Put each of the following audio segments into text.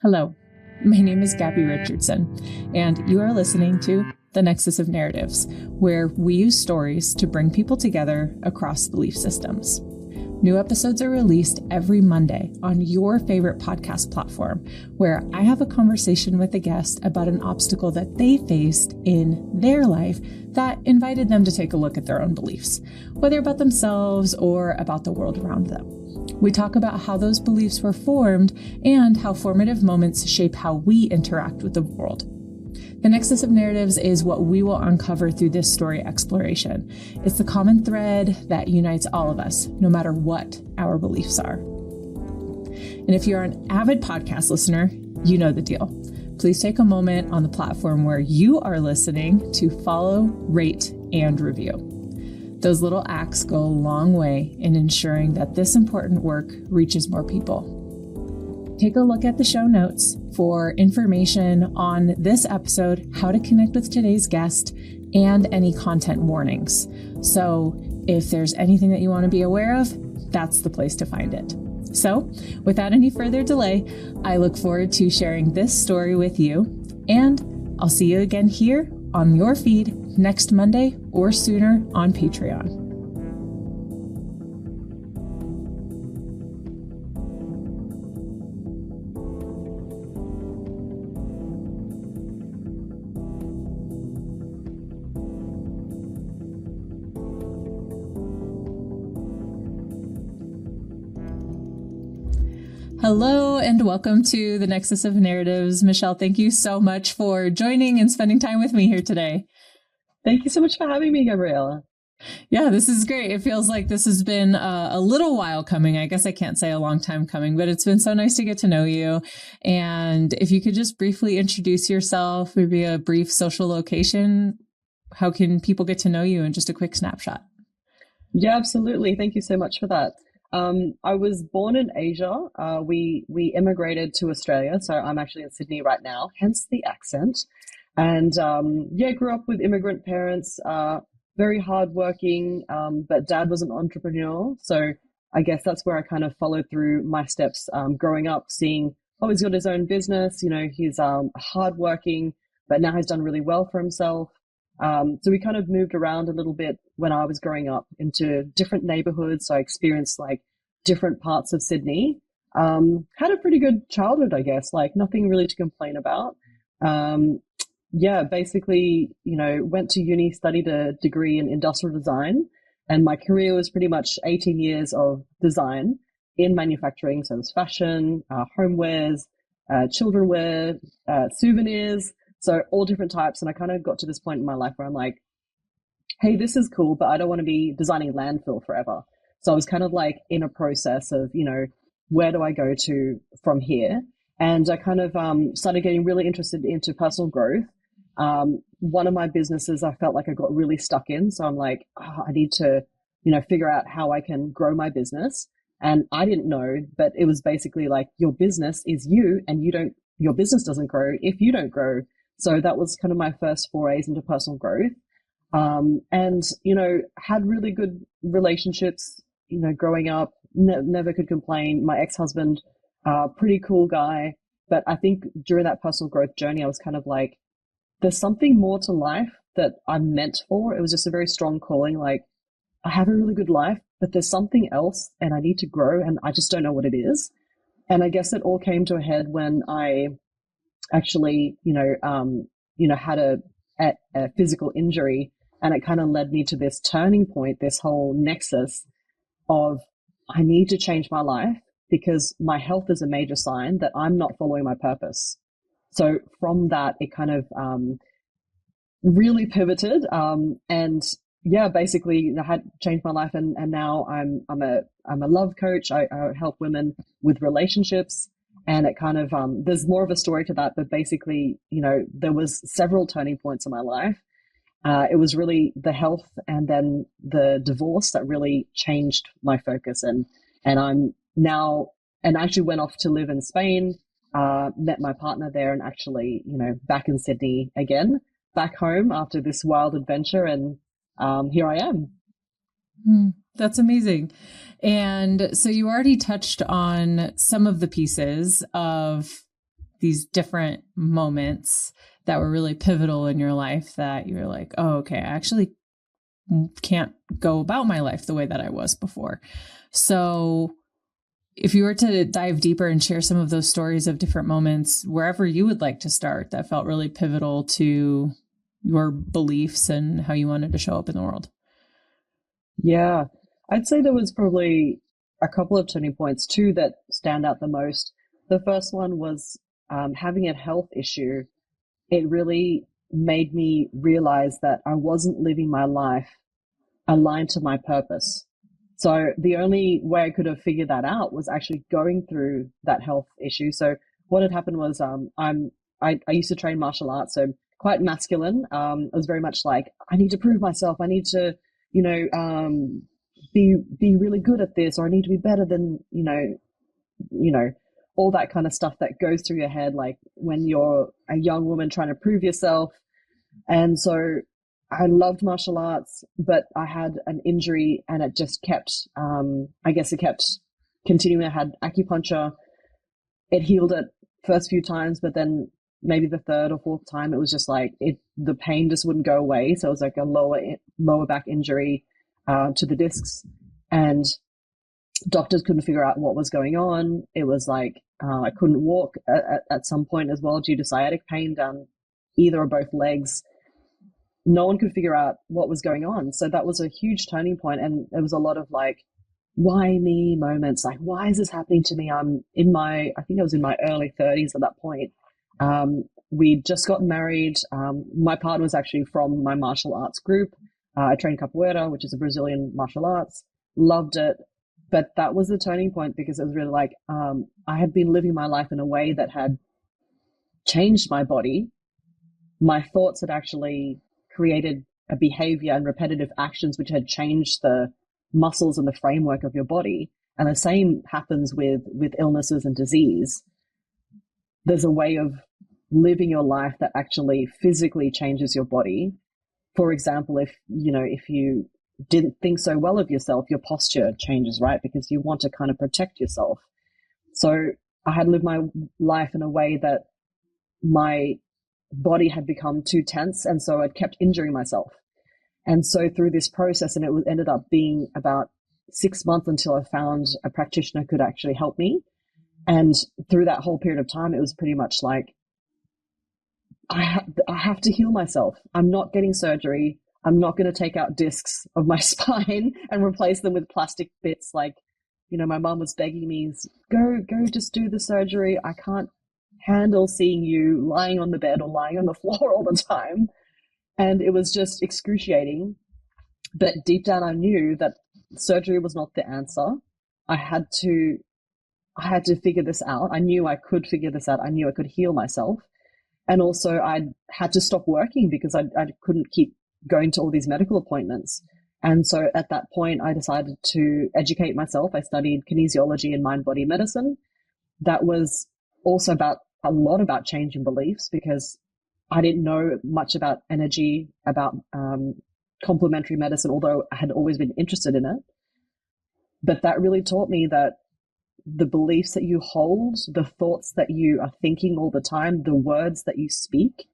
Hello, my name is Gabby Richardson, and you are listening to The Nexus of Narratives, where we use stories to bring people together across belief systems. New episodes are released every Monday on your favorite podcast platform, where I have a conversation with a guest about an obstacle that they faced in their life that invited them to take a look at their own beliefs, whether about themselves or about the world around them. We talk about how those beliefs were formed and how formative moments shape how we interact with the world. The Nexus of Narratives is what we will uncover through this story exploration. It's the common thread that unites all of us, no matter what our beliefs are. And if you're an avid podcast listener, you know the deal. Please take a moment on the platform where you are listening to follow, rate, and review. Those little acts go a long way in ensuring that this important work reaches more people. Take a look at the show notes for information on this episode, how to connect with today's guest, and any content warnings. So if there's anything that you want to be aware of, that's the place to find it. So without any further delay, I look forward to sharing this story with you, and I'll see you again here on your feed next Monday or sooner on Patreon. Hello and welcome to the Nexus of Narratives. Michelle, thank you so much for joining and spending time with me here today. Thank you so much for having me, Gabriella. Yeah, this is great. It feels like this has been a little while coming. I guess I can't say a long time coming, but it's been so nice to get to know you. And if you could just briefly introduce yourself, maybe a brief social location, how can people get to know you in just a quick snapshot? Yeah, absolutely. Thank you so much for that. I was born in Asia. We immigrated to Australia, so I'm actually in Sydney right now, hence the accent. And grew up with immigrant parents, very hardworking, but dad was an entrepreneur. So I guess that's where I kind of followed through my steps growing up, seeing, he's got his own business, he's hardworking, but now he's done really well for himself. So we kind of moved around a little bit when I was growing up into different neighborhoods. So I experienced like different parts of Sydney. Had a pretty good childhood, I guess, like nothing really to complain about. Basically, went to uni, studied a degree in industrial design, and my career was pretty much 18 years of design in manufacturing. So it was fashion, homewares, children wear, souvenirs. So all different types. And I kind of got to this point in my life where I'm like, hey, this is cool, but I don't want to be designing landfill forever. So I was kind of like in a process of, where do I go to from here? And I kind of started getting really interested into personal growth. One of my businesses, I felt like I got really stuck in. So I'm like, I need to, figure out how I can grow my business. And I didn't know, but it was basically like your business is you, and your business doesn't grow if you don't grow. So that was kind of my first forays into personal growth. And, had really good relationships, growing up, never could complain. My ex-husband, pretty cool guy. But I think during that personal growth journey, I was kind of like, there's something more to life that I'm meant for. It was just a very strong calling. Like, I have a really good life, but there's something else and I need to grow and I just don't know what it is. And I guess it all came to a head when I actually, had a physical injury, and it kind of led me to this turning point, this whole nexus of I need to change my life because my health is a major sign that I'm not following my purpose. So from that, it kind of really pivoted, basically I had changed my life, and now I'm a love coach. I help women with relationships. And it kind of, there's more of a story to that, but basically, there was several turning points in my life. It was really the health and then the divorce that really changed my focus. And I'm now, and actually went off to live in Spain, met my partner there, and actually, back in Sydney again, back home after this wild adventure. And here I am. That's amazing. And so you already touched on some of the pieces of these different moments that were really pivotal in your life that you're like, oh, okay, I actually can't go about my life the way that I was before. So if you were to dive deeper and share some of those stories of different moments, wherever you would like to start, that felt really pivotal to your beliefs and how you wanted to show up in the world. Yeah, I'd say there was probably a couple of turning points, two that stand out the most. The first one was having a health issue. It really made me realize that I wasn't living my life aligned to my purpose. So the only way I could have figured that out was actually going through that health issue. So what had happened was I used to train martial arts, so quite masculine. I was very much like, I need to prove myself. I need to, be really good at this, or I need to be better than, all that kind of stuff that goes through your head, like when you're a young woman trying to prove yourself. And so I loved martial arts, but I had an injury and it just kept, it kept continuing. I had acupuncture. It healed it first few times, but then maybe the third or fourth time, it was just like the pain just wouldn't go away. So it was like a lower back injury to the discs, and doctors couldn't figure out what was going on. It was like I couldn't walk at some point as well due to sciatic pain down either or both legs. No one could figure out what was going on. So that was a huge turning point. And there was a lot of like, why me moments? Like, why is this happening to me? I think I was in my early 30s at that point. We'd just gotten married. My partner was actually from my martial arts group. I trained capoeira, which is a Brazilian martial arts. Loved it. But that was the turning point because it was really like, I had been living my life in a way that had changed my body. My thoughts had actually created a behavior and repetitive actions which had changed the muscles and the framework of your body. And the same happens with illnesses and disease. There's a way of living your life that actually physically changes your body. For example, if you didn't think so well of yourself, your posture changes, right? Because you want to kind of protect yourself. So I had lived my life in a way that my body had become too tense, and so I'd kept injuring myself. And so through this process, and it ended up being about 6 months until I found a practitioner who could actually help me. And through that whole period of time, it was pretty much like, I have to heal myself. I'm not getting surgery. I'm not going to take out discs of my spine and replace them with plastic bits. Like, my mom was begging me, go just do the surgery. I can't handle seeing you lying on the bed or lying on the floor all the time. And it was just excruciating. But deep down, I knew that surgery was not the answer. I had to figure this out. I knew I could figure this out. I knew I could heal myself. And also I had to stop working because I couldn't keep going to all these medical appointments. And so at that point, I decided to educate myself. I studied kinesiology and mind-body medicine. That was also a lot about changing beliefs because I didn't know much about energy, about complementary medicine, although I had always been interested in it. But that really taught me that the beliefs that you hold, the thoughts that you are thinking all the time, the words that you speak,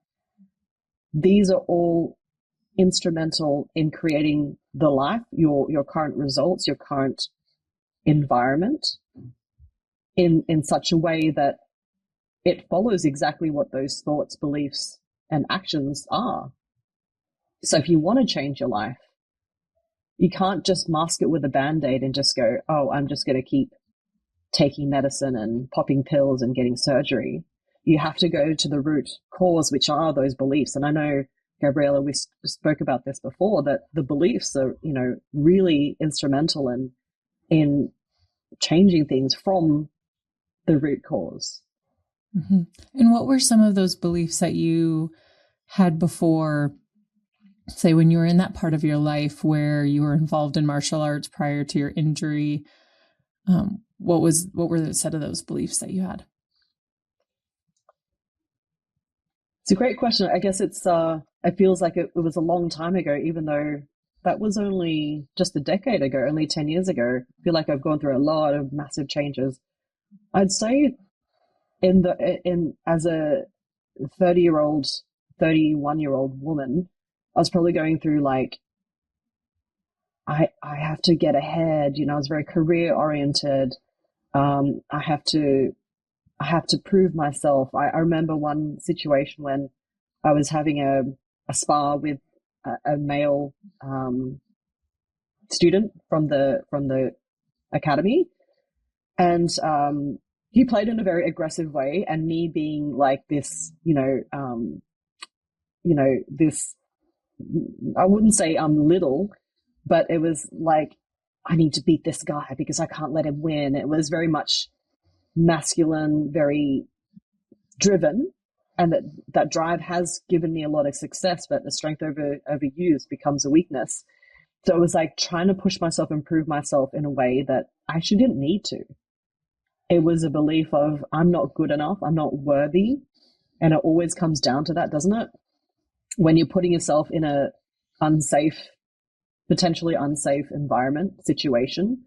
these are all instrumental in creating the life, your current results, your current environment in such a way that it follows exactly what those thoughts, beliefs, and actions are. So if you want to change your life, you can't just mask it with a Band-Aid and just go, oh, I'm just going to keep taking medicine and popping pills and getting surgery. You have to go to the root cause, which are those beliefs. And I know, Gabriella, we spoke about this before, that the beliefs are, really instrumental in changing things from the root cause. Mm-hmm. And what were some of those beliefs that you had before, say, when you were in that part of your life where you were involved in martial arts prior to your injury? What were the set of those beliefs that you had? It's a great question. I guess it feels like it was a long time ago, even though that was only just a decade ago, only 10 years ago. I feel like I've gone through a lot of massive changes. I'd say in as a 30-year-old, 31-year-old woman, I was probably going through like, I have to get ahead. I was very career oriented. I have to prove myself. I remember one situation when I was having a spar with a male student from the academy, and he played in a very aggressive way, and me being like this, this, I wouldn't say I'm little, but it was like, I need to beat this guy because I can't let him win. It was very much masculine, very driven, and that drive has given me a lot of success, but the strength overused becomes a weakness. So it was like trying to push myself and prove myself in a way that I actually didn't need to. It was a belief of, I'm not good enough, I'm not worthy. And it always comes down to that, doesn't it? When you're putting yourself in a potentially unsafe environment, situation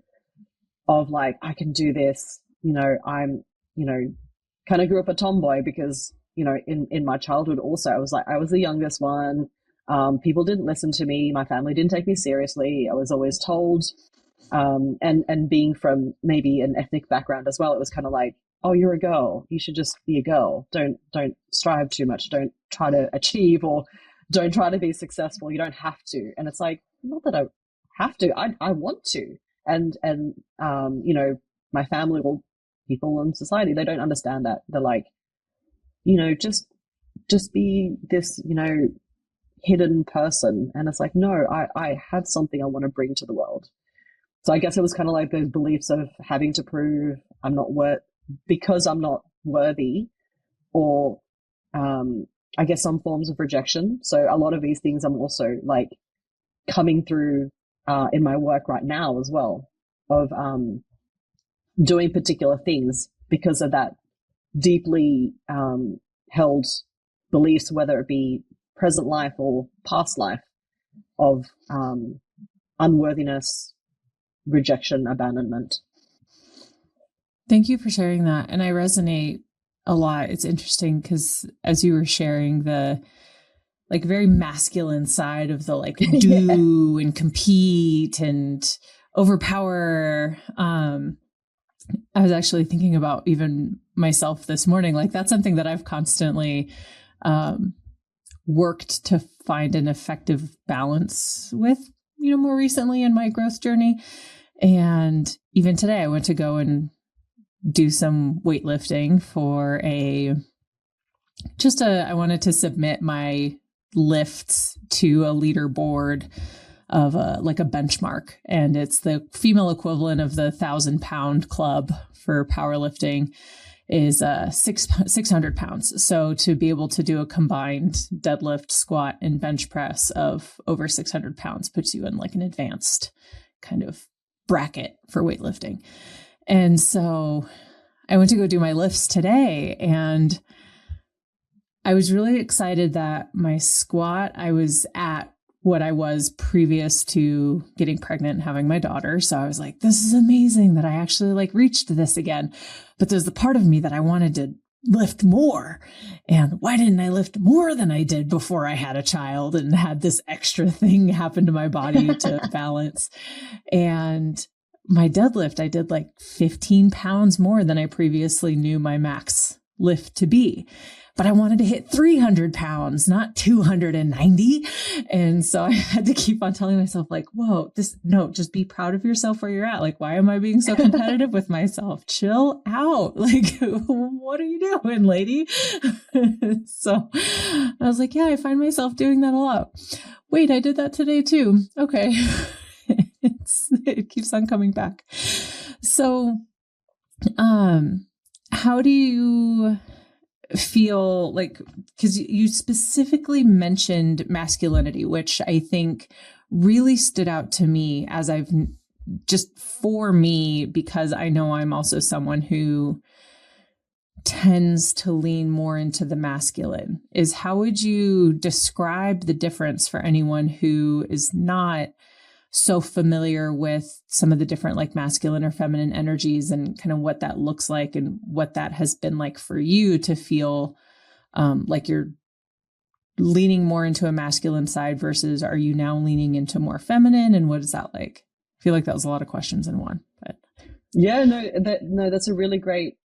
of like, I can do this, I'm, kind of grew up a tomboy because, in my childhood also, I was the youngest one. People didn't listen to me. My family didn't take me seriously. I was always told, and being from maybe an ethnic background as well, it was kind of like, oh, you're a girl. You should just be a girl. Don't strive too much. Don't try to achieve, or don't try to be successful. You don't have to. And it's like, not that I have to. I want to. And my family or people in society, they don't understand that. They're like, just be this, hidden person. And it's like, no, I have something I want to bring to the world. So I guess it was kind of like those beliefs of having to prove because I'm not worthy, or I guess some forms of rejection. So a lot of these things I'm also like coming through in my work right now as well, of doing particular things because of that deeply held beliefs, whether it be present life or past life, of unworthiness, rejection, abandonment. Thank you for sharing that. And I resonate a lot. It's interesting because as you were sharing the like very masculine side of the like do and compete and overpower, I was actually thinking about even myself this morning. Like that's something that I've constantly worked to find an effective balance with, more recently in my growth journey. And even today I went to go and do some weightlifting for I wanted to submit my lifts to a leaderboard of a benchmark. And it's the female equivalent of the 1,000-pound club for powerlifting is 600 pounds. So to be able to do a combined deadlift, squat, and bench press of over 600 pounds puts you in like an advanced kind of bracket for weightlifting. And so I went to go do my lifts today, and I was really excited that my squat, I was at what I was previous to getting pregnant and having my daughter. So I was like, this is amazing that I actually like reached this again. But there's the part of me that I wanted to lift more. And why didn't I lift more than I did before I had a child and had this extra thing happen to my body to balance? And my deadlift, I did like 15 pounds more than I previously knew my max lift to be. But I wanted to hit 300 pounds, not 290. And so I had to keep on telling myself like, whoa, just be proud of yourself where you're at. Like, why am I being so competitive with myself? Chill out. Like, what are you doing, lady? So I was like, yeah, I find myself doing that a lot. Wait, I did that today too. Okay. It keeps on coming back. So, how do you feel like, because you specifically mentioned masculinity, which I think really stood out to me as for me, because I know I'm also someone who tends to lean more into the masculine, is how would you describe the difference for anyone who is not so familiar with some of the different like masculine or feminine energies and kind of what that looks like and what that has been like for you to feel like you're leaning more into a masculine side versus are you now leaning into more feminine, and what is that like? I feel like that was a lot of questions in one, but yeah, that's a really great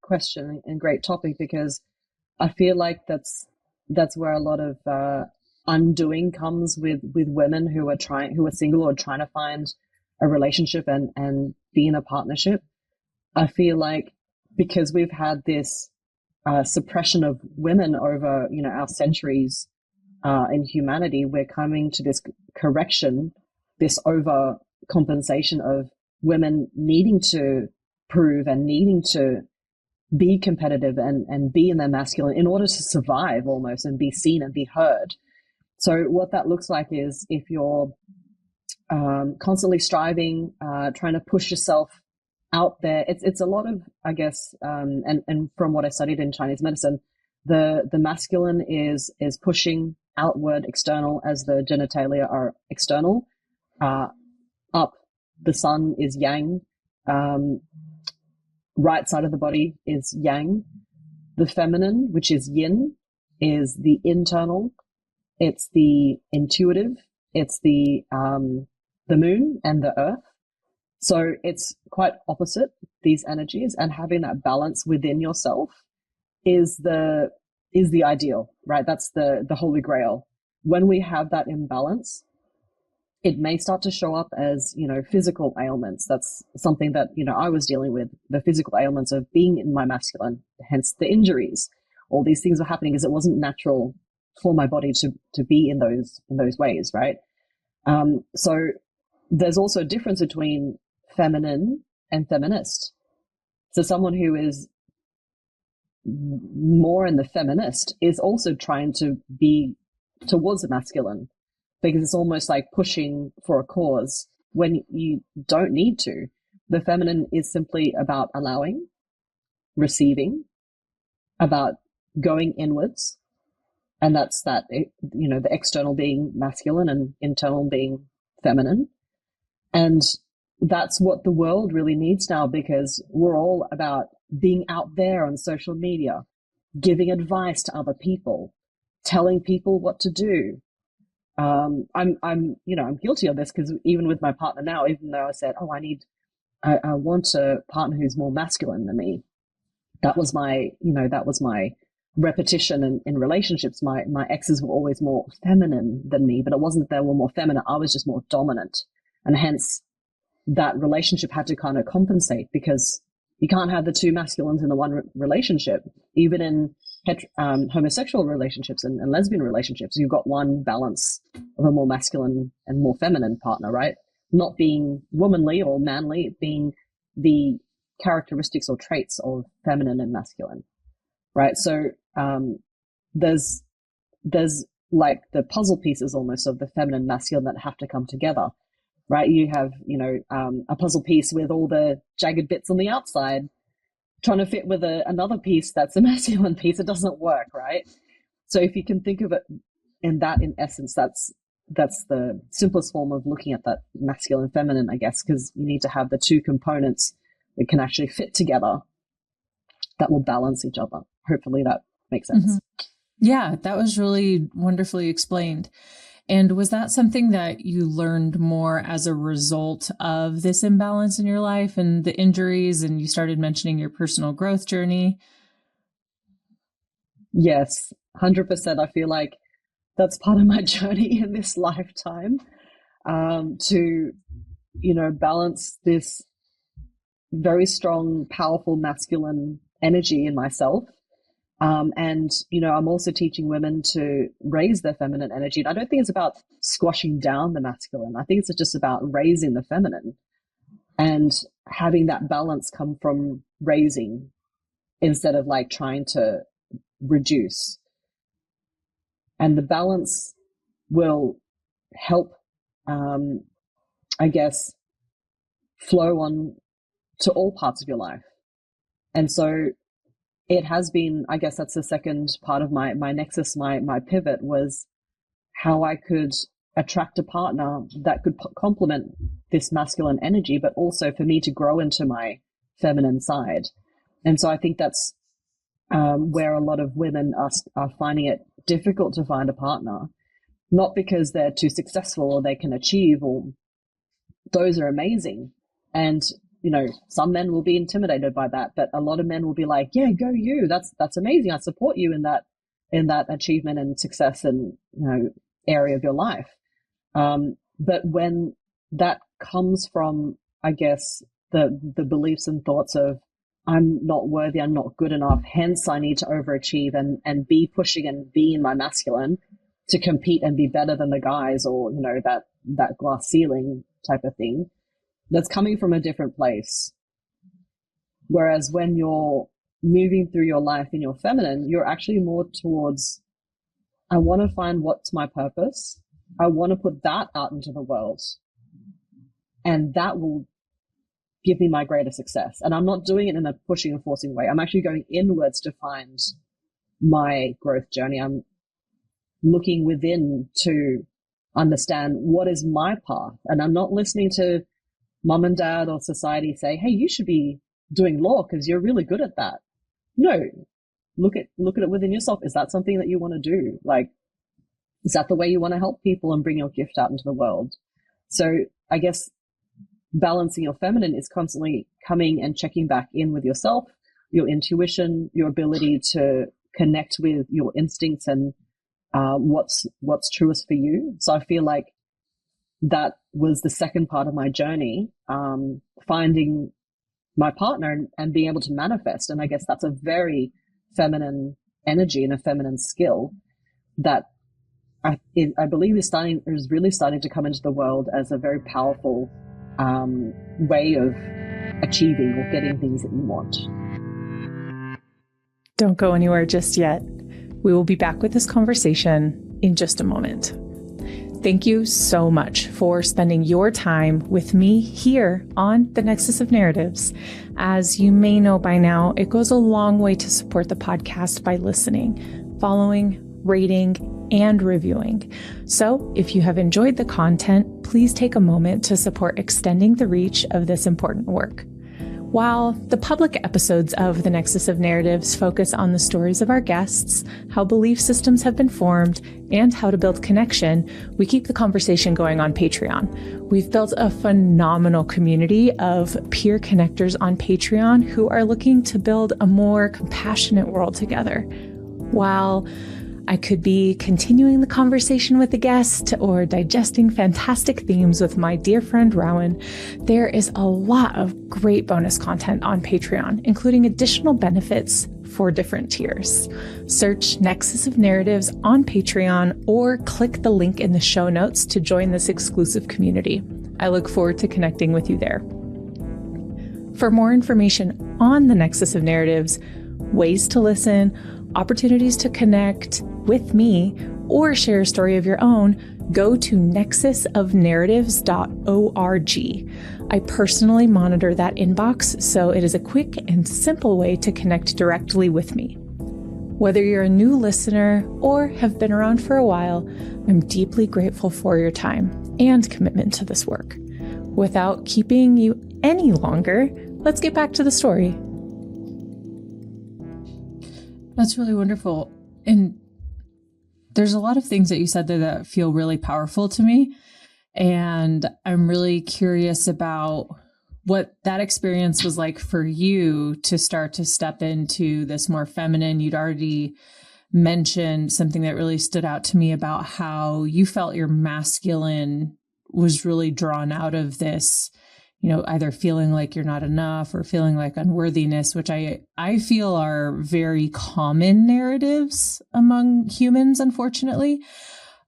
question and great topic, because I feel like that's where a lot of undoing comes with women who are single or trying to find a relationship and be in a partnership. I feel like because we've had this suppression of women over, our centuries in humanity, we're coming to this correction, this overcompensation of women needing to prove and needing to be competitive and be in their masculine in order to survive almost and be seen and be heard. So what that looks like is if you're constantly striving, trying to push yourself out there, it's a lot of, I guess, and from what I studied in Chinese medicine, the masculine is pushing outward, external, as the genitalia are external. Up, the sun is yang. Right side of the body is yang. The feminine, which is yin, is the internal. It's the intuitive. It's the moon and the earth. So it's quite opposite, these energies, and having that balance within yourself is the ideal, right? That's the holy grail. When we have that imbalance, it may start to show up as, physical ailments. That's something that, I was dealing with, the physical ailments of being in my masculine, hence the injuries. All these things were happening because it wasn't natural for my body to be in those ways, right? So there's also a difference between feminine and feminist. So someone who is more in the feminist is also trying to be towards the masculine, because it's almost like pushing for a cause when you don't need to. The feminine is simply about allowing, receiving, about going inwards. And that's that, the external being masculine and internal being feminine. And that's what the world really needs now, because we're all about being out there on social media, giving advice to other people, telling people what to do. I'm guilty of this, because even with my partner now, even though I said, I want a partner who's more masculine than me. That was my repetition in relationships. My exes were always more feminine than me, but it wasn't that they were more feminine. I was just more dominant. And hence that relationship had to kind of compensate, because you can't have the two masculines in the one relationship. Even in homosexual relationships and lesbian relationships, you've got one balance of a more masculine and more feminine partner, right? Not being womanly or manly, being the characteristics or traits of feminine and masculine, right? So there's like the puzzle pieces almost of the feminine masculine that have to come together, right? You have, a puzzle piece with all the jagged bits on the outside trying to fit with another piece that's a masculine piece. It doesn't work, right? So if you can think of it in essence, that's the simplest form of looking at that masculine feminine, I guess, because you need to have the two components that can actually fit together that will balance each other. Hopefully that makes sense. Mm-hmm. Yeah, that was really wonderfully explained. And was that something that you learned more as a result of this imbalance in your life and the injuries, and you started mentioning your personal growth journey? Yes, 100%. I feel like that's part of my journey in this lifetime, to, balance this very strong, powerful masculine energy in myself. And, I'm also teaching women to raise their feminine energy. And I don't think it's about squashing down the masculine. I think it's just about raising the feminine and having that balance come from raising instead of like trying to reduce. And the balance will help, I guess, flow on to all parts of your life. And so it has been, I guess that's the second part of my nexus, my pivot was how I could attract a partner that could complement this masculine energy, but also for me to grow into my feminine side. And so I think that's where a lot of women are finding it difficult to find a partner, not because they're too successful or they can achieve, or those are amazing. And, you know, some men will be intimidated by that, but a lot of men will be like, yeah, go you. That's amazing. I support you in that achievement and success and, you know, area of your life. But when that comes from, I guess, the beliefs and thoughts of, I'm not worthy, I'm not good enough, hence I need to overachieve and be pushing and be in my masculine to compete and be better than the guys, or, you know, that glass ceiling type of thing, that's coming from a different place. Whereas when you're moving through your life in your feminine, you're actually more towards, I want to find what's my purpose. I want to put that out into the world, and that will give me my greater success. And I'm not doing it in a pushing and forcing way. I'm actually going inwards to find my growth journey. I'm looking within to understand what is my path. And I'm not listening to mom and dad or society say, hey, you should be doing law because you're really good at that. No, look at it within yourself. Is that something that you want to do? Like, is that the way you want to help people and bring your gift out into the world? So I guess balancing your feminine is constantly coming and checking back in with yourself, your intuition, your ability to connect with your instincts and what's truest for you. So I feel like that was the second part of my journey, finding my partner and being able to manifest. And I guess that's a very feminine energy and a feminine skill that I believe is really starting to come into the world as a very powerful way of achieving or getting things that you want. Don't go anywhere just yet. We will be back with this conversation in just a moment. Thank you so much for spending your time with me here on The Nexus of Narratives. As you may know by now, it goes a long way to support the podcast by listening, following, rating, and reviewing. So if you have enjoyed the content, please take a moment to support extending the reach of this important work. While the public episodes of The Nexus of Narratives focus on the stories of our guests, how belief systems have been formed, and how to build connection, we keep the conversation going on Patreon. We've built a phenomenal community of peer connectors on Patreon who are looking to build a more compassionate world together. While I could be continuing the conversation with the guest or digesting fantastic themes with my dear friend Rowan, there is a lot of great bonus content on Patreon, including additional benefits for different tiers. Search Nexus of Narratives on Patreon or click the link in the show notes to join this exclusive community. I look forward to connecting with you there. For more information on the Nexus of Narratives, ways to listen, opportunities to connect with me, or share a story of your own, go to nexusofnarratives.org. I personally monitor that inbox, so it is a quick and simple way to connect directly with me. Whether you're a new listener or have been around for a while, I'm deeply grateful for your time and commitment to this work. Without keeping you any longer, let's get back to the story. That's really wonderful. And there's a lot of things that you said there that feel really powerful to me. And I'm really curious about what that experience was like for you to start to step into this more feminine. You'd already mentioned something that really stood out to me about how you felt your masculine was really drawn out of this, you know, either feeling like you're not enough or feeling like unworthiness, which I feel are very common narratives among humans, unfortunately.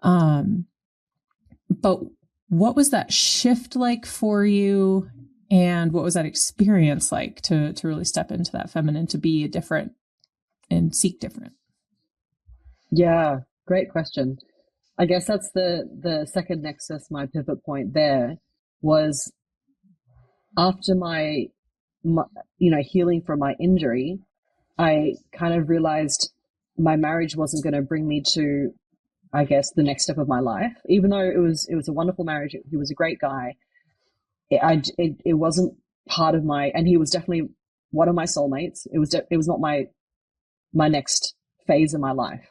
But what was that shift like for you? And what was that experience like to really step into that feminine, to be different and seek different? Yeah, great question. I guess that's the second nexus, my pivot point there was after my healing from my injury, I kind of realized my marriage wasn't going to bring me to I guess, the next step of my life. Even though it was a wonderful marriage, he was a great guy. It wasn't part of my, and he was definitely one of my soulmates. It was not my next phase in my life.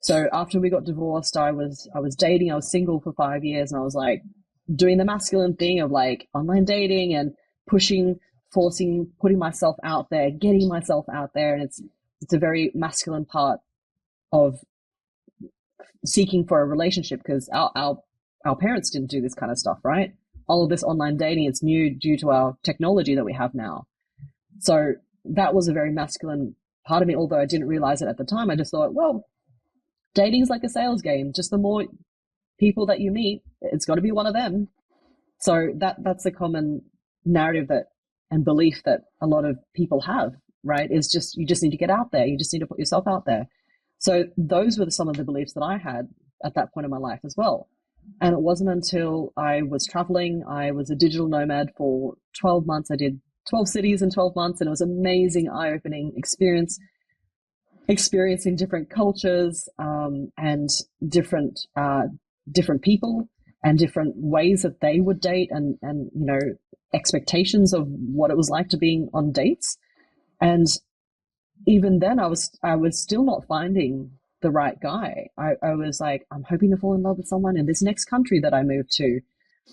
So after we got divorced, I was dating. I was single for 5 years, and I was like doing the masculine thing of like online dating and pushing, forcing, putting myself out there, getting myself out there, and it's a very masculine part of seeking for a relationship, because our parents didn't do this kind of stuff, right? All of this online dating, it's new due to our technology that we have now. So that was a very masculine part of me, although I didn't realize it at the time. I just thought, well, dating is like a sales game. Just the more people that you meet, it's got to be one of them. So that's a common narrative that and belief that a lot of people have, right? Is just, you just need to get out there. You just need to put yourself out there. So those were some of the beliefs that I had at that point in my life as well. And it wasn't until I was traveling, I was a digital nomad for 12 months. I did 12 cities in 12 months, and it was an amazing, eye-opening experience, experiencing different cultures and different people and different ways that they would date, and expectations of what it was like to being on dates. And even then, I was still not finding the right guy. I was like, I'm hoping to fall in love with someone in this next country that I moved to.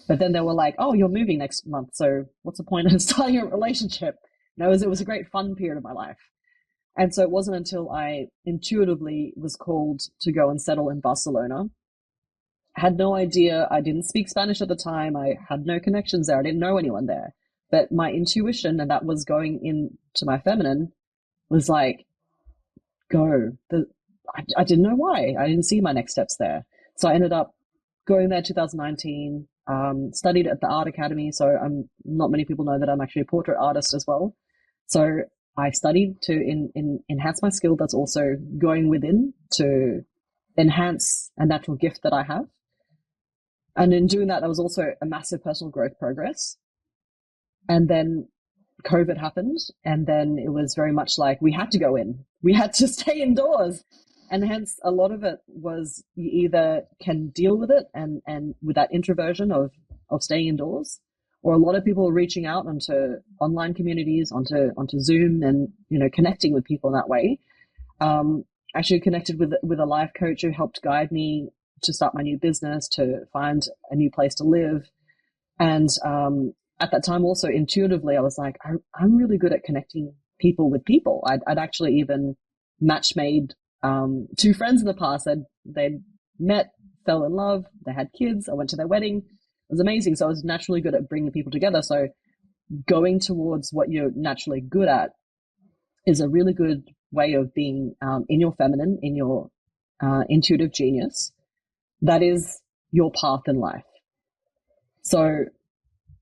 But then they were like, oh, you're moving next month, so what's the point of starting a relationship? It was a great fun period of my life. And so it wasn't until I intuitively was called to go and settle in Barcelona. I had no idea. I didn't speak Spanish at the time. I had no connections there. I didn't know anyone there. But my intuition, and that was going into my feminine, was like, go. I didn't know why. I didn't see my next steps there. So I ended up going there 2019, studied at the Art Academy. So not many people know that I'm actually a portrait artist as well. So I studied to enhance my skill. That's also going within to enhance a natural gift that I have. And in doing that, there was also a massive personal growth progress. And then COVID happened, and then it was very much like we had to go in. We had to stay indoors. And hence a lot of it was you either can deal with it and with that introversion of staying indoors, or a lot of people are reaching out onto online communities, onto Zoom, and connecting with people in that way. Actually connected with a life coach who helped guide me to start my new business, to find a new place to live. And at that time also intuitively I was like, I'm really good at connecting people with people. I'd actually even match made two friends in the past. They'd met, fell in love, they had kids, I went to their wedding. It was amazing. So I was naturally good at bringing people together. So going towards what you're naturally good at is a really good way of being in your feminine, in your intuitive genius. That is your path in life. So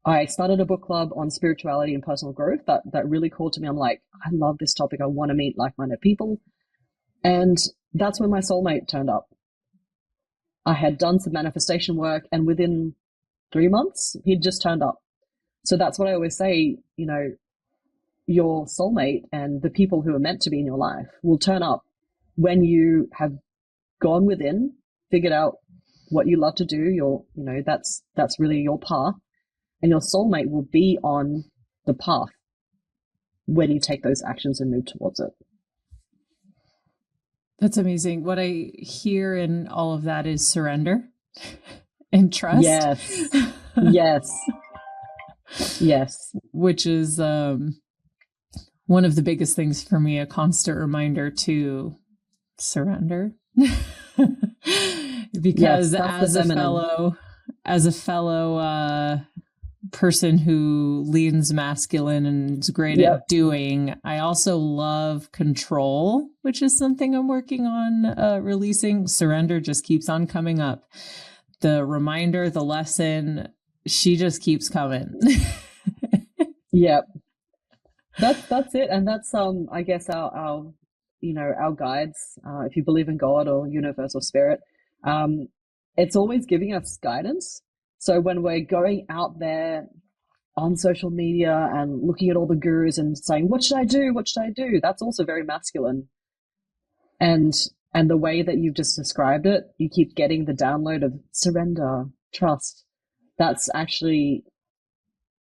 I started a book club on spirituality and personal growth that really called to me. I'm like, I love this topic. I want to meet like-minded people. And that's when my soulmate turned up. I had done some manifestation work, and within 3 months, he'd just turned up. So that's what I always say, your soulmate and the people who are meant to be in your life will turn up when you have gone within, figured out what you love to do. That's really your path, and your soulmate will be on the path when you take those actions and move towards it. That's amazing. What I hear in all of that is surrender and trust. Yes. Yes. Yes. Which is one of the biggest things for me, a constant reminder to surrender. Because yes, as a fellow person who leans masculine and is great at doing, I also love control, which is something I'm working on releasing. Surrender just keeps on coming up. The reminder, the lesson, she just keeps coming. Yep. That's it. And that's I guess our guides, if you believe in God or universe or spirit, it's always giving us guidance. So when we're going out there on social media and looking at all the gurus and saying, what should I do? What should I do? That's also very masculine. And And the way that you've just described it, you keep getting the download of surrender, trust. That's actually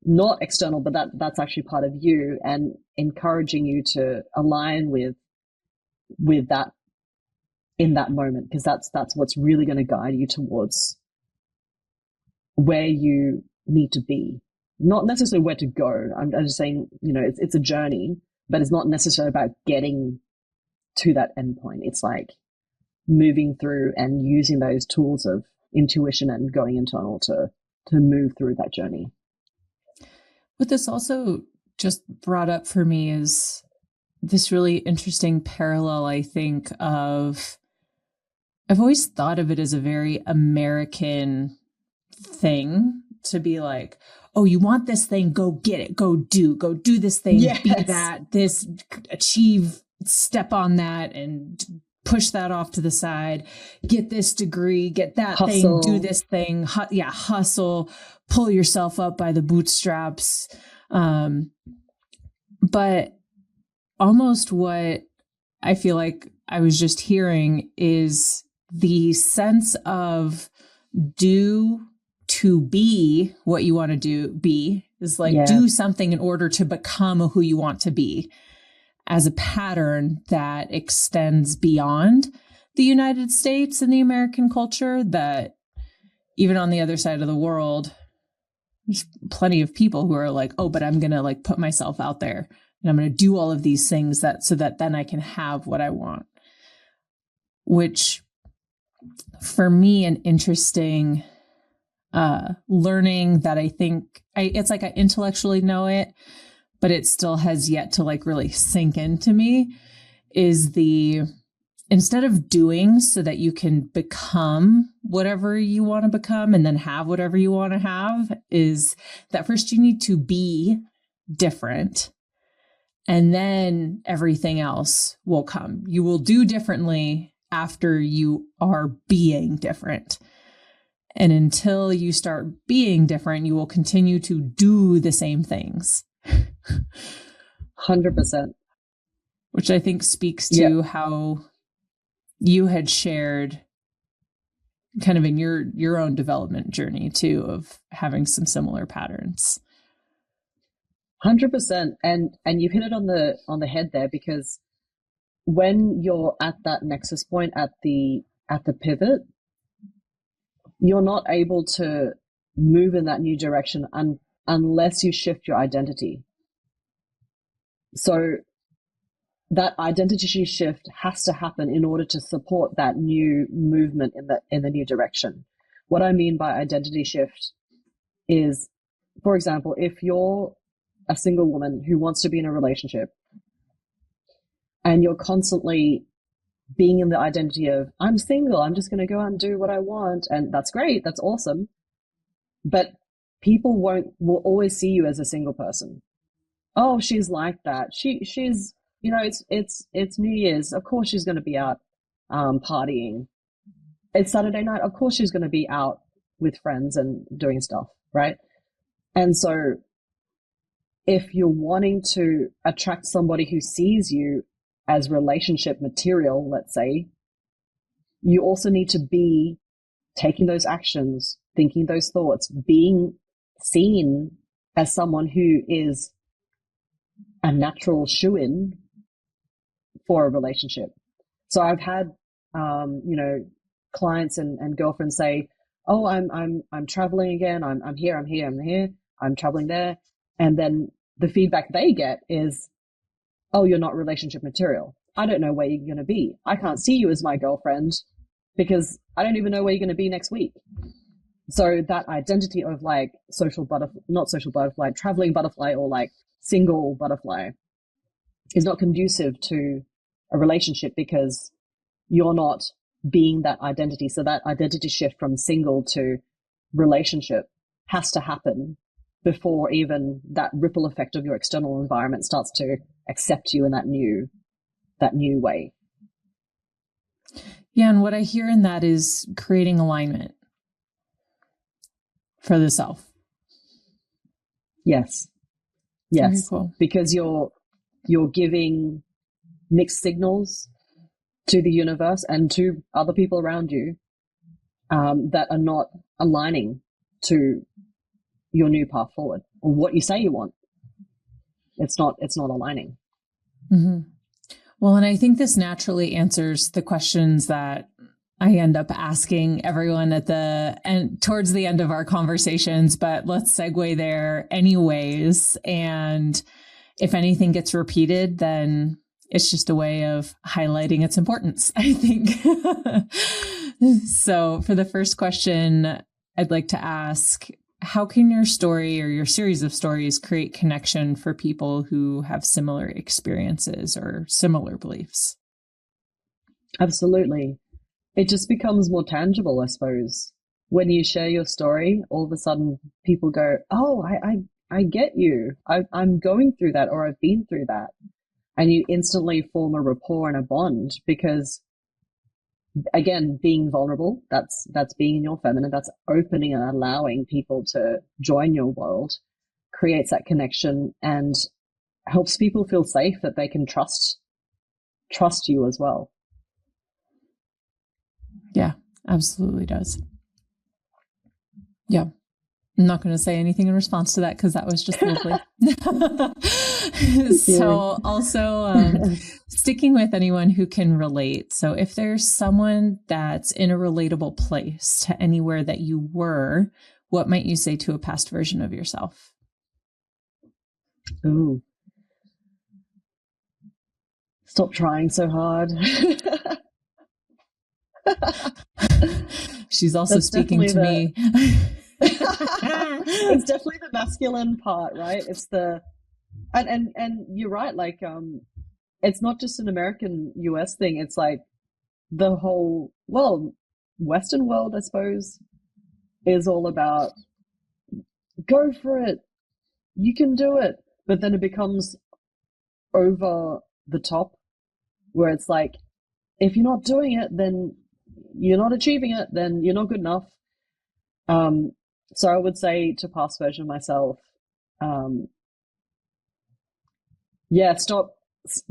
not external, but that's actually part of you, and encouraging you to align with that in that moment, because that's what's really going to guide you towards where you need to be. Not necessarily where to go. I'm just saying, it's a journey, but it's not necessarily about getting to that end point. It's like moving through and using those tools of intuition and going internal to move through that journey. What this also just brought up for me is this really interesting parallel, I think, of I've always thought of it as a very American thing to be like, oh, you want this thing, go get it, go do this thing, yes. Be that, this, achieve, step on that and push that off to the side, get this degree, get that hustle. Thing, do this thing, hustle, pull yourself up by the bootstraps. But almost what I feel like I was just hearing is the sense of do to be what you want to be is like do something in order to become who you want to be, as a pattern that extends beyond the United States and the American culture, that even on the other side of the world, there's plenty of people who are like, oh, but I'm going to like put myself out there and I'm going to do all of these things so that then I can have what I want. Which for me, an interesting learning that I think it's like I intellectually know it, but it still has yet to like really sink into me, is instead of doing so that you can become whatever you want to become and then have whatever you want to have, is that first you need to be different and then everything else will come. You will do differently after you are being different. And until you start being different, you will continue to do the same things. 100%. Which I think speaks to how you had shared kind of in your own development journey too, of having some similar patterns. 100%. And you hit it on the head there, because when you're at that nexus point, at the pivot, you're not able to move in that new direction unless you shift your identity. So that identity shift has to happen in order to support that new movement in the new direction. What I mean by identity shift is, for example, if you're a single woman who wants to be in a relationship and you're constantly being in the identity of, I'm single, I'm just going to go out and do what I want, and that's great, that's awesome, but people will always see you as a single person. Oh, she's like that. She's it's New Year's. Of course she's going to be out partying. It's Saturday night. Of course she's going to be out with friends and doing stuff, right? And so if you're wanting to attract somebody who sees you as relationship material, let's say, you also need to be taking those actions, thinking those thoughts, being seen as someone who is a natural shoe-in for a relationship. So I've had, clients and girlfriends say, oh, I'm traveling again. I'm here. I'm traveling there. And then the feedback they get is, oh, you're not relationship material. I don't know where you're going to be. I can't see you as my girlfriend because I don't even know where you're going to be next week. So that identity of like traveling butterfly, or like single butterfly, is not conducive to a relationship because you're not being that identity. So that identity shift from single to relationship has to happen before even that ripple effect of your external environment starts to accept you in that new way. Yeah. And what I hear in that is creating alignment for the self. Yes. Very cool. Because you're giving mixed signals to the universe and to other people around you, that are not aligning to your new path forward or what you say you want. It's not aligning. Mm-hmm. Well, and I think this naturally answers the questions that I end up asking everyone at the end, towards the end of our conversations, but let's segue there anyways. And if anything gets repeated, then it's just a way of highlighting its importance, I think. So for the first question, I'd like to ask, how can your story or your series of stories create connection for people who have similar experiences or similar beliefs? Absolutely. It just becomes more tangible, I suppose. When you share your story, all of a sudden people go, oh, I get you. I'm going through that, or I've been through that. And you instantly form a rapport and a bond because, again, being vulnerable, that's being in your feminine, that's opening and allowing people to join your world, creates that connection and helps people feel safe that they can trust you as well. Yeah, absolutely does. Yeah. I'm not going to say anything in response to that because that was just lovely. So also sticking with anyone who can relate. So if there's someone that's in a relatable place to anywhere that you were, what might you say to a past version of yourself? Ooh. Stop trying so hard. She's also That's speaking to me. It's definitely the masculine part, right? It's the and you're right, like it's not just an American US thing, it's like the whole, well, Western world, I suppose, is all about go for it, you can do it. But then it becomes over the top where it's like, if you're not doing it, then you're not achieving it, then you're not good enough. So I would say to past version of myself, um, yeah, stop,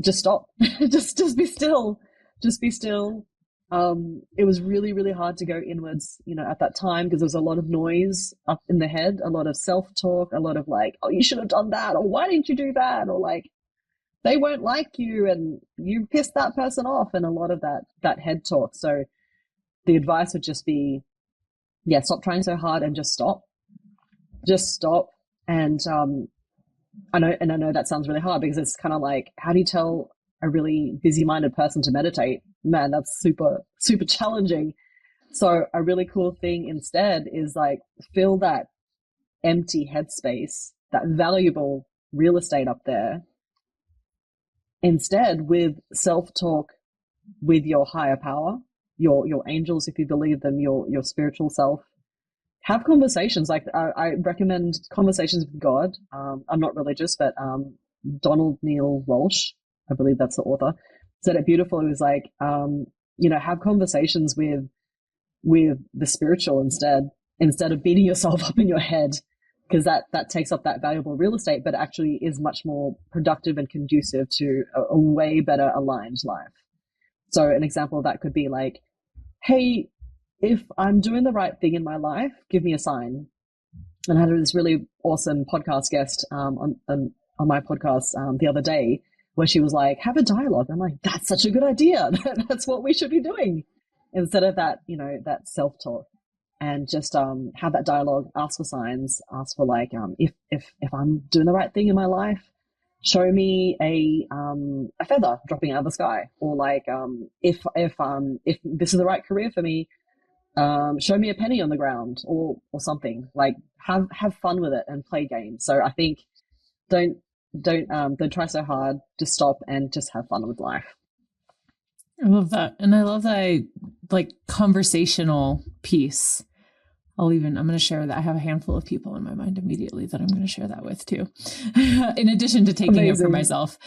just stop, just be still, just be still. It was really, really hard to go inwards, at that time because there was a lot of noise up in the head, a lot of self-talk, a lot of like, oh, you should have done that, or why didn't you do that, or like, they won't like you and you pissed that person off, and a lot of that head talk. So the advice would just be, yeah, stop trying so hard and just stop. Just stop. And I know that sounds really hard because it's kind of like, how do you tell a really busy-minded person to meditate? Man, that's super, super challenging. So a really cool thing instead is like fill that empty headspace, that valuable real estate up there, instead with self-talk with your higher power, your angels, if you believe them, your spiritual self. Have conversations. Like I recommend conversations with God. I'm not religious, but Donald Neil Walsh, I believe that's the author, said it beautifully. It was like, have conversations with the spiritual instead of beating yourself up in your head, because that takes up that valuable real estate, but actually is much more productive and conducive to a way better aligned life. So an example of that could be like, hey, if I'm doing the right thing in my life, give me a sign. And I had this really awesome podcast guest on my podcast the other day, where she was like, have a dialogue. I'm like, that's such a good idea. That's what we should be doing, instead of that, that self-talk. And just have that dialogue, ask for signs, ask for like, if I'm doing the right thing in my life, show me a feather dropping out of the sky, or like if this is the right career for me, show me a penny on the ground, or something. Like have fun with it and play games. So I think don't try so hard. Just stop and just have fun with life. I love that. And I love that like conversational piece. I'm going to share that. I have a handful of people in my mind immediately that I'm going to share that with too, in addition to taking it for myself.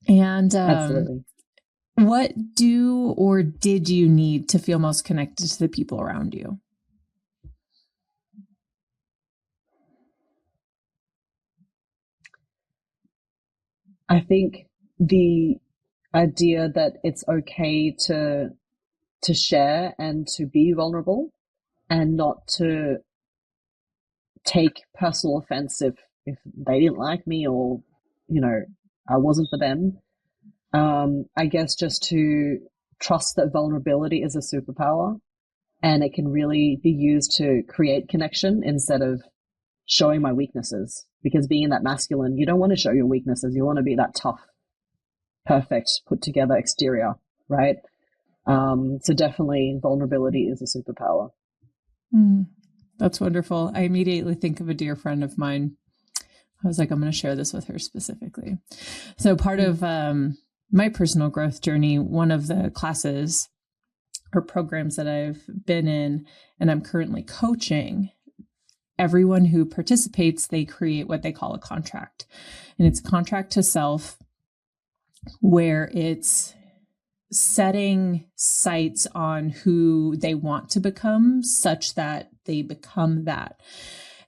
And absolutely. What do or did you need to feel most connected to the people around you? I think the idea that it's okay to share and to be vulnerable, and not to take personal offense if they didn't like me, or I wasn't for them. I guess just to trust that vulnerability is a superpower, and it can really be used to create connection instead of showing my weaknesses. Because being that masculine, you don't want to show your weaknesses. You want to be that tough, perfect, put together exterior, right? So definitely vulnerability is a superpower. That's wonderful. I immediately think of a dear friend of mine. I was like, I'm going to share this with her specifically. So part of my personal growth journey, one of the classes or programs that I've been in and I'm currently coaching, everyone who participates, they create what they call a contract. And it's a contract to self, where it's setting sights on who they want to become such that they become that.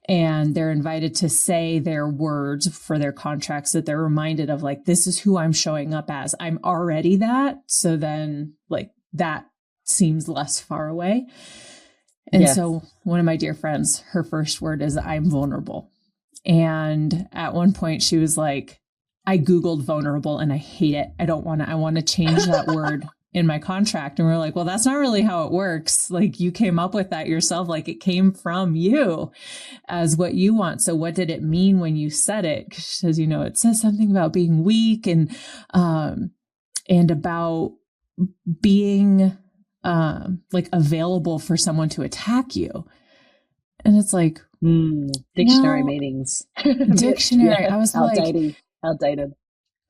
And they're invited to say their words for their contracts, that they're reminded of, like, this is who I'm showing up as. I'm already that. So then, like, that seems less far away. And so one of my dear friends, her first word is, I'm vulnerable. And at one point she was like, I Googled vulnerable and I hate it. I want to change that word in my contract. And we're like, well, that's not really how it works. Like, you came up with that yourself. Like, it came from you as what you want. So what did it mean when you said it? 'Cause she says, it says something about being weak and about being like available for someone to attack you. And it's like, dictionary meanings. Dictionary. I was outdated.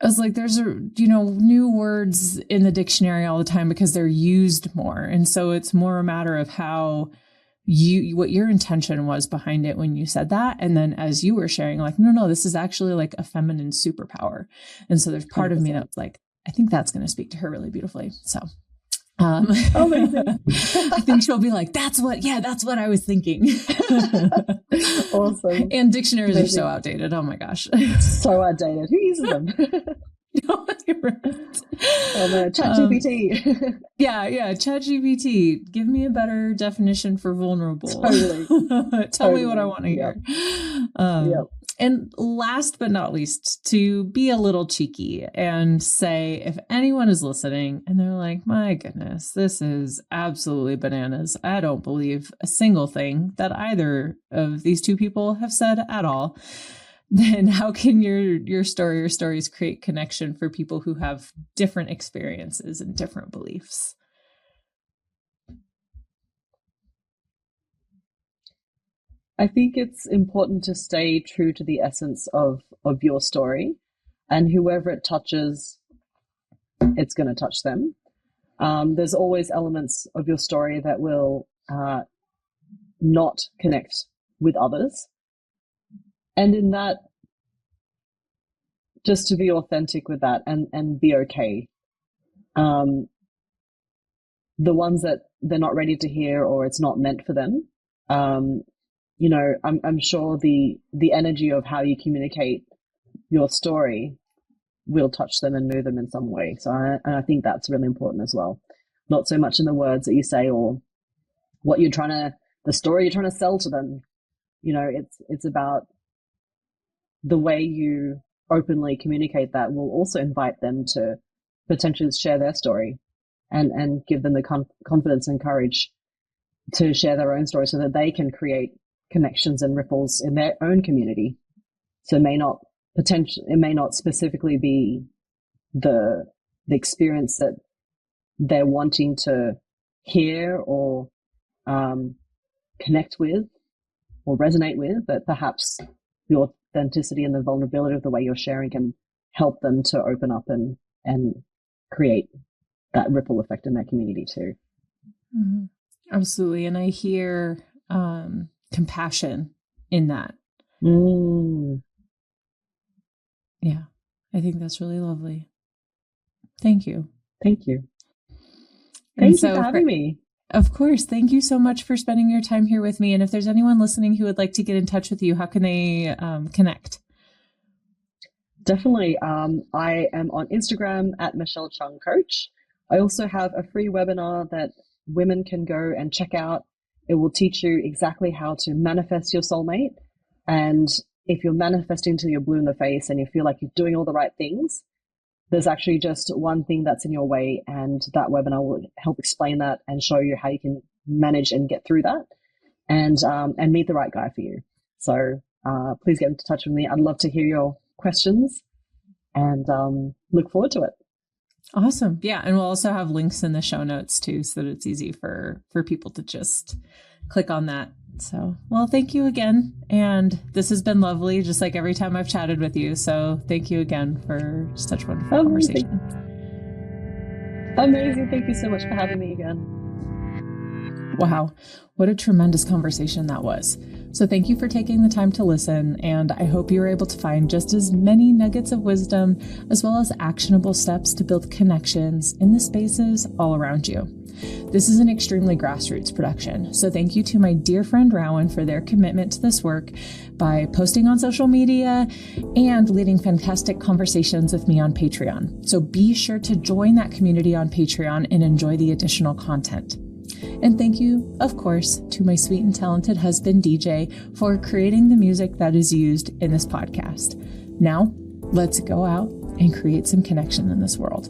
I was like, there's new words in the dictionary all the time because they're used more. And so it's more a matter of how what your intention was behind it when you said that. And then as you were sharing, like, no, this is actually like a feminine superpower. And so there's part 100%. Of me that's like, I think that's going to speak to her really beautifully. So amazing. I think she'll be like, that's what I was thinking. Awesome. And dictionaries are so outdated. Oh my gosh. So outdated. Who uses them? No, right. Oh no, ChatGPT. Yeah, ChatGPT. Give me a better definition for vulnerable. Totally. Tell me what I want to hear. And last but not least, to be a little cheeky and say, if anyone is listening and they're like, my goodness, this is absolutely bananas. I don't believe a single thing that either of these two people have said at all. Then how can your story or stories create connection for people who have different experiences and different beliefs? I think it's important to stay true to the essence of your story, and whoever it touches, it's going to touch them. There's always elements of your story that will not connect with others. And in that, just to be authentic with that and be okay. The ones that they're not ready to hear or it's not meant for them, I'm sure the energy of how you communicate your story will touch them and move them in some way. So I think that's really important as well. Not so much in the words that you say or what the story you're trying to sell to them. It's about the way you openly communicate that will also invite them to potentially share their story and give them the confidence and courage to share their own story so that they can create connections and ripples in their own community. So it may not specifically be the experience that they're wanting to hear or connect with or resonate with, but perhaps the authenticity and the vulnerability of the way you're sharing can help them to open up and create that ripple effect in their community too. Mm-hmm. Absolutely. And I hear compassion in that. Yeah, I think that's really lovely. Thank you. Thank you. Thank you for having me. Of course. Thank you so much for spending your time here with me. And if there's anyone listening who would like to get in touch with you, how can they connect? Definitely. I am on Instagram at Michelle Chung Coach. I also have a free webinar that women can go and check out. It will teach you exactly how to manifest your soulmate. And if you're manifesting till you're blue in the face and you feel like you're doing all the right things, there's actually just one thing that's in your way. And that webinar will help explain that and show you how you can manage and get through that and meet the right guy for you. So please get in touch with me. I'd love to hear your questions and look forward to it. Awesome. Yeah. And we'll also have links in the show notes too, so that it's easy for people to just click on that. So, well, thank you again. And this has been lovely, just like every time I've chatted with you. So thank you again for such wonderful conversation. Amazing. Thank you so much for having me again. Wow, what a tremendous conversation that was. So thank you for taking the time to listen, and I hope you were able to find just as many nuggets of wisdom as well as actionable steps to build connections in the spaces all around you. This is an extremely grassroots production, so thank you to my dear friend Rowan for their commitment to this work by posting on social media and leading fantastic conversations with me on Patreon. So be sure to join that community on Patreon and enjoy the additional content. And thank you, of course, to my sweet and talented husband, DJ, for creating the music that is used in this podcast. Now, let's go out and create some connection in this world.